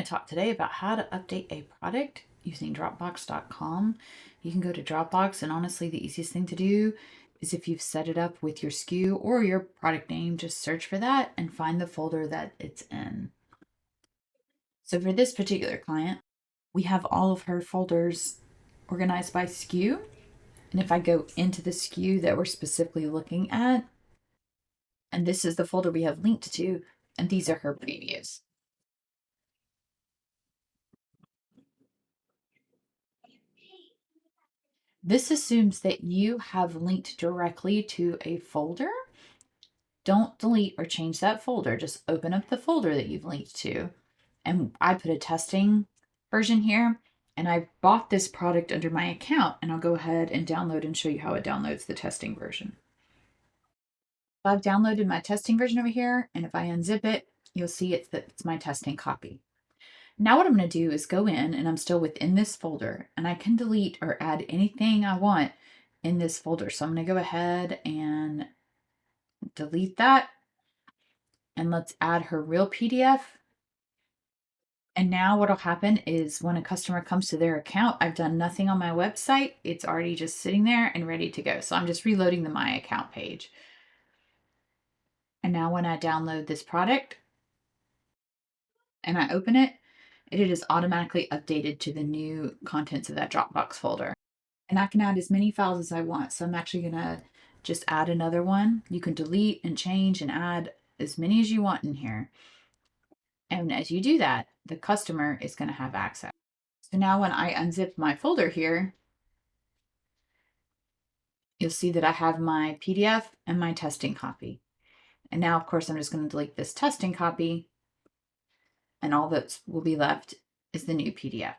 to talk today about how to update a product using Dropbox.com. You can go to Dropbox, and honestly, the easiest thing to do is if you've set it up with your SKU or your product name, just search for that and find the folder that it's in. So for this particular client, we have all of her folders organized by SKU. And if I go into the SKU that we're specifically looking at, and this is the folder we have linked to, and these are her previews. This assumes that you have linked directly to a folder. Don't delete or change that folder. Just open up the folder that you've linked to. And I put a testing version here, and I bought this product under my account, and I'll go ahead and download and show you how it downloads the testing version. I've downloaded my testing version over here, and if I unzip it, you'll see it's my testing copy. Now what I'm going to do is go in, and I'm still within this folder, and I can delete or add anything I want in this folder. So I'm going to go ahead and delete that, and let's add her real PDF. And now what'll happen is when a customer comes to their account, I've done nothing on my website. It's already just sitting there and ready to go. So I'm just reloading the My Account page. And now when I download this product and I open it, it is automatically updated to the new contents of that Dropbox folder. And I can add as many files as I want. So I'm actually gonna just add another one. You can delete and change and add as many as you want in here. And as you do that, the customer is gonna have access. So now when I unzip my folder here, you'll see that I have my PDF and my testing copy. And now, of course, I'm just gonna delete this testing copy, and all that will be left is the new PDF.